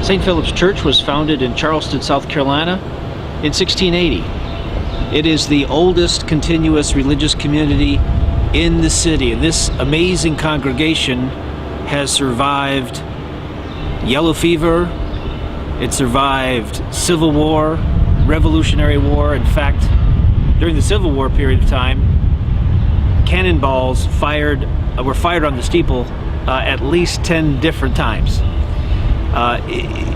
St. Philip's Church was founded in Charleston, South Carolina in 1680. It is the oldest continuous religious community in the city, and this amazing congregation has survived yellow fever, it survived Civil War, Revolutionary War. In fact, during the Civil War period of time, cannonballs were fired on the steeple at least 10 different times.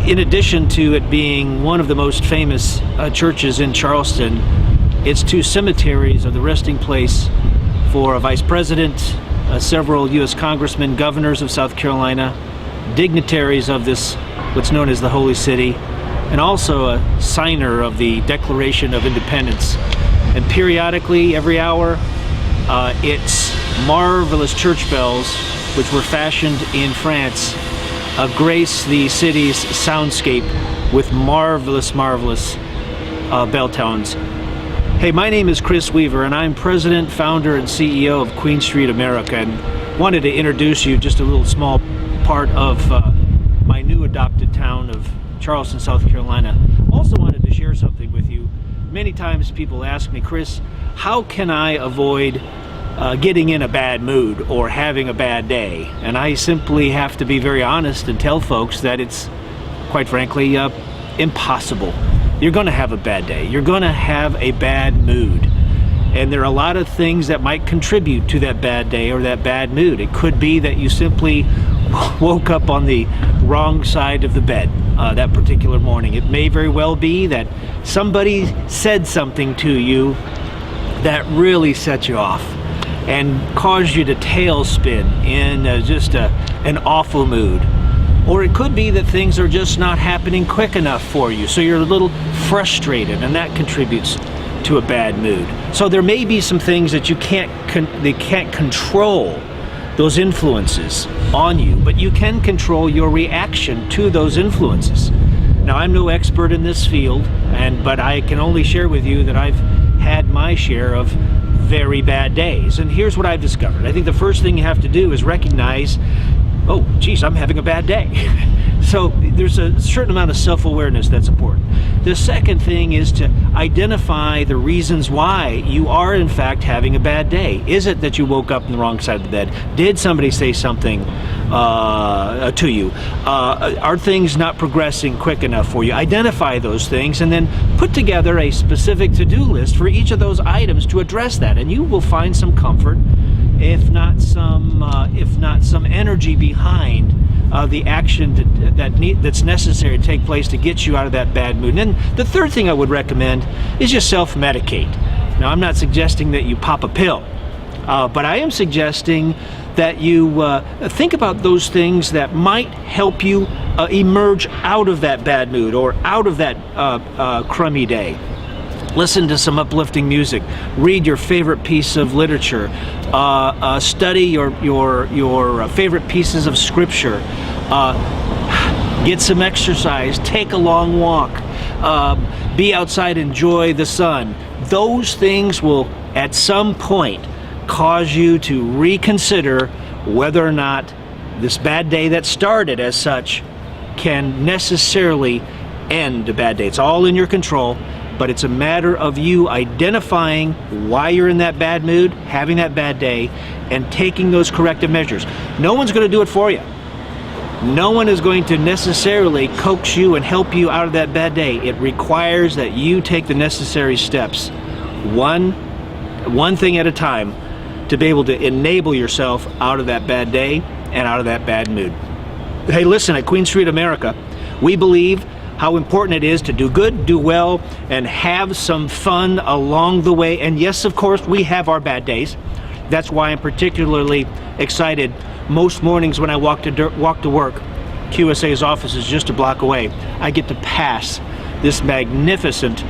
In addition to it being one of the most famous churches in Charleston, its two cemeteries are the resting place for a vice president, several U.S. congressmen, governors of South Carolina, dignitaries of this, what's known as the Holy City, and also a signer of the Declaration of Independence. And periodically, every hour, its marvelous church bells, which were fashioned in France, grace the city's soundscape with marvelous bell tones. Hey, my name is Chris Weaver, and I'm President, Founder, and CEO of Queen Street America, and wanted to introduce you just a little small part of my new adopted town of Charleston, South Carolina. Also wanted to share something with you. Many times people ask me, Chris, how can I avoid getting in a bad mood or having a bad day? And I simply have to be very honest and tell folks that it's, quite frankly, impossible. You're going to have a bad day. You're going to have a bad mood. And there are a lot of things that might contribute to that bad day or that bad mood. It could be that you simply woke up on the wrong side of the bed that particular morning. It may very well be that somebody said something to you that really set you off and caused you to tailspin in just an awful mood. Or it could be that things are just not happening quick enough for you, so you're a little frustrated, and that contributes to a bad mood. So there may be some things that you can't control, those influences on you, but you can control your reaction to those influences. Now, I'm no expert in this field, but I can only share with you that I've had my share of very bad days. And here's what I've discovered. I think the first thing you have to do is recognize, oh, geez, I'm having a bad day. So there's a certain amount of self-awareness that's important. The second thing is to identify the reasons why you are in fact having a bad day. Is it that you woke up on the wrong side of the bed? Did somebody say something to you? Are things not progressing quick enough for you? Identify those things and then put together a specific to-do list for each of those items to address that, and you will find some comfort, if not some energy behind the action that's necessary to take place to get you out of that bad mood. And then the third thing I would recommend is just self-medicate. Now, I'm not suggesting that you pop a pill, but I am suggesting that you think about those things that might help you emerge out of that bad mood or out of that crummy day. Listen to some uplifting music. Read your favorite piece of literature. Study your favorite pieces of scripture. Get some exercise. Take a long walk. Be outside. Enjoy the sun. Those things will, at some point, cause you to reconsider whether or not this bad day that started as such can necessarily end a bad day. It's all in your control. But it's a matter of you identifying why you're in that bad mood, having that bad day, and taking those corrective measures. No one's going to do it for you. No one is going to necessarily coax you and help you out of that bad day. It requires that you take the necessary steps, one thing at a time, to be able to enable yourself out of that bad day and out of that bad mood. Hey, listen, at Queen Street America, we believe how important it is to do good, do well, and have some fun along the way. And yes, of course, we have our bad days. That's why I'm particularly excited. Most mornings when I walk to work, QSA's office is just a block away. I get to pass this magnificent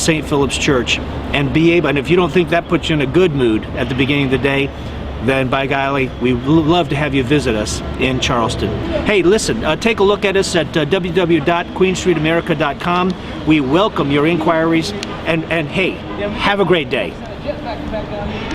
St. Philip's Church and be able, and if you don't think that puts you in a good mood at the beginning of the day, then by golly, we would love to have you visit us in Charleston. Hey, listen, take a look at us at www.queenstreetamerica.com. We welcome your inquiries, and hey, have a great day.